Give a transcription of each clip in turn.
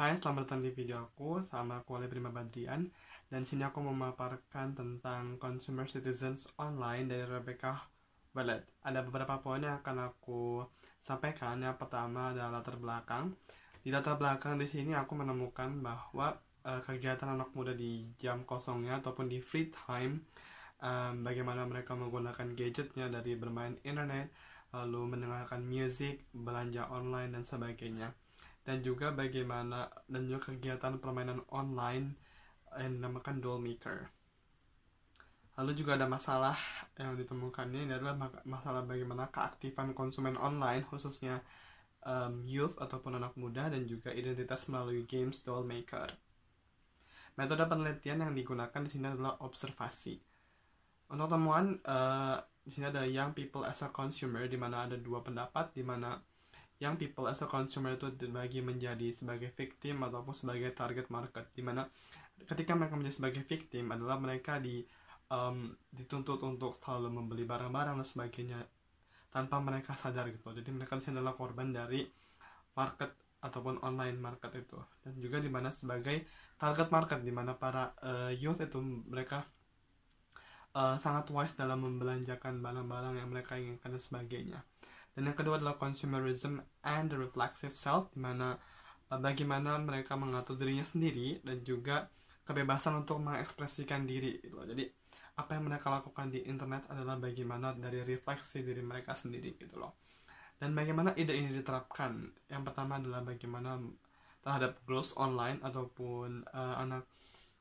Hai, selamat datang di video aku. Sama aku Ali Prima Badrian. Dan sini aku memaparkan tentang Consumer Citizens Online dari Rebecca Wallet. Ada beberapa poin yang akan aku sampaikan. Yang pertama adalah latar belakang. Di latar belakang di sini aku menemukan bahwa kegiatan anak muda di jam kosongnya ataupun di free time, bagaimana mereka menggunakan gadgetnya dari bermain internet, lalu mendengarkan musik, belanja online dan sebagainya. Dan juga kegiatan permainan online yang dinamakan doll maker. Lalu juga ada masalah yang ditemukannya, ini adalah masalah bagaimana keaktifan konsumen online, khususnya youth ataupun anak muda, dan juga identitas melalui games doll maker. Metode penelitian yang digunakan di sini adalah observasi. Untuk temuan di sini ada young people as a consumer, di mana ada dua pendapat, di mana young people as a consumer itu dibagi menjadi sebagai victim ataupun sebagai target market, di mana ketika mereka menjadi sebagai victim adalah mereka dituntut untuk selalu membeli barang-barang dan sebagainya tanpa mereka sadar gitu. Jadi mereka di sini adalah korban dari market ataupun online market itu. Dan juga di mana sebagai target market, di mana para youth itu mereka sangat wise dalam membelanjakan barang-barang yang mereka inginkan dan sebagainya. Dan yang kedua adalah consumerism and the reflexive self, di mana bagaimana mereka mengatur dirinya sendiri dan juga kebebasan untuk mengekspresikan diri gitu. Jadi apa yang mereka lakukan di internet adalah bagaimana dari refleksi diri mereka sendiri gitu loh. Dan bagaimana ide ini diterapkan? Yang pertama adalah bagaimana terhadap girls online ataupun anak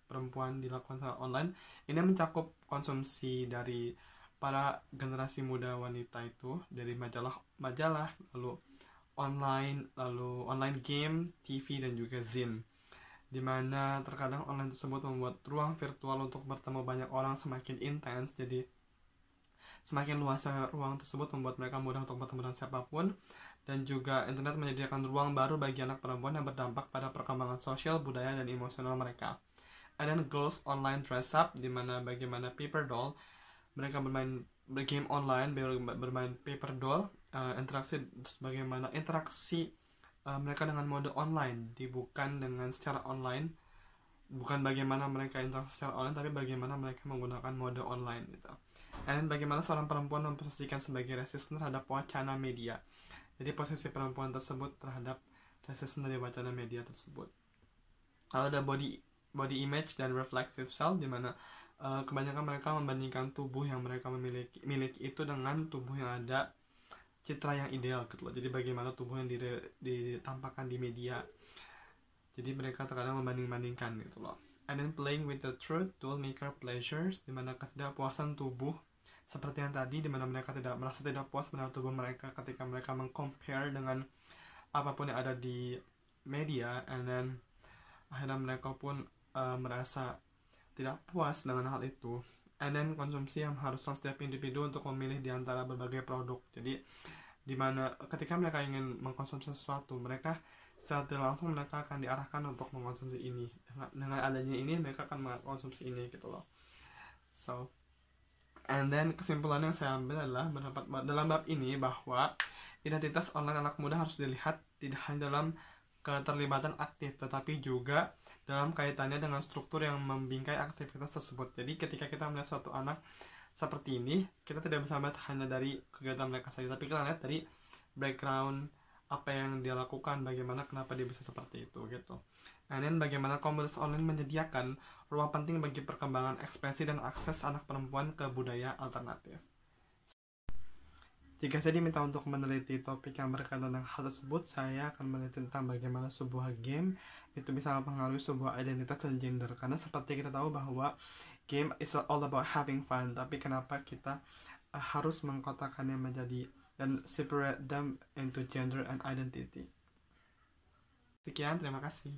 perempuan dilakukan secara online. Ini mencakup konsumsi dari para generasi muda wanita itu dari majalah, lalu online game, TV, dan juga zine. Dimana terkadang online tersebut membuat ruang virtual untuk bertemu banyak orang semakin intens, jadi semakin luasnya ruang tersebut membuat mereka mudah untuk bertemu dengan siapapun. Dan juga internet menyediakan ruang baru bagi anak perempuan yang berdampak pada perkembangan sosial, budaya, dan emosional mereka. And then girls online dress up, dimana bagaimana paper doll, mereka bermain game online, bermain paper doll, bagaimana interaksi mereka dengan mode online, bukan dengan secara online, bukan bagaimana mereka interaksi secara online, tapi bagaimana mereka menggunakan mode online gitu. Dan bagaimana seorang perempuan memposisikan sebagai resisten terhadap wacana media. Jadi posisi perempuan tersebut terhadap resisten dari wacana media tersebut. Lalu ada body image dan reflexive self, di mana kebanyakan mereka membandingkan tubuh yang mereka miliki itu dengan tubuh yang ada citra yang ideal gitu loh. Jadi bagaimana tubuh yang ditampakkan di media. Jadi mereka terkadang membanding-bandingkan gitu loh. And then playing with the truth will make our pleasures, dimana ketidakpuasan tubuh seperti yang tadi, dimana mereka merasa tidak puas pada tubuh mereka ketika mereka meng-compare dengan apapun yang ada di media, and then akhirnya mereka pun merasa tidak puas dengan hal itu. And then konsumsi yang harusnya setiap individu untuk memilih di antara berbagai produk. Jadi dimana ketika mereka ingin mengkonsumsi sesuatu, mereka secara tidak langsung mereka akan diarahkan untuk mengkonsumsi ini. Dengan adanya ini mereka akan mengkonsumsi ini gitu loh. So, and then kesimpulan yang saya ambil adalah dalam bab ini bahwa identitas online anak muda harus dilihat tidak hanya dalam keterlibatan aktif, tetapi juga dalam kaitannya dengan struktur yang membingkai aktivitas tersebut. Jadi ketika kita melihat suatu anak seperti ini, kita tidak bisa melihat hanya dari kegiatan mereka saja, tapi kita lihat dari background apa yang dia lakukan, bagaimana kenapa dia bisa seperti itu gitu. Dan bagaimana komunitas online menyediakan ruang penting bagi perkembangan ekspresi dan akses anak perempuan ke budaya alternatif. Jika saya diminta untuk meneliti topik yang berkaitan dengan hal tersebut, saya akan meneliti tentang bagaimana sebuah game itu bisa mempengaruhi sebuah identitas dan gender. Karena seperti kita tahu bahwa game is all about having fun, tapi kenapa kita harus mengkotakkannya menjadi dan separate them into gender and identity. Sekian, terima kasih.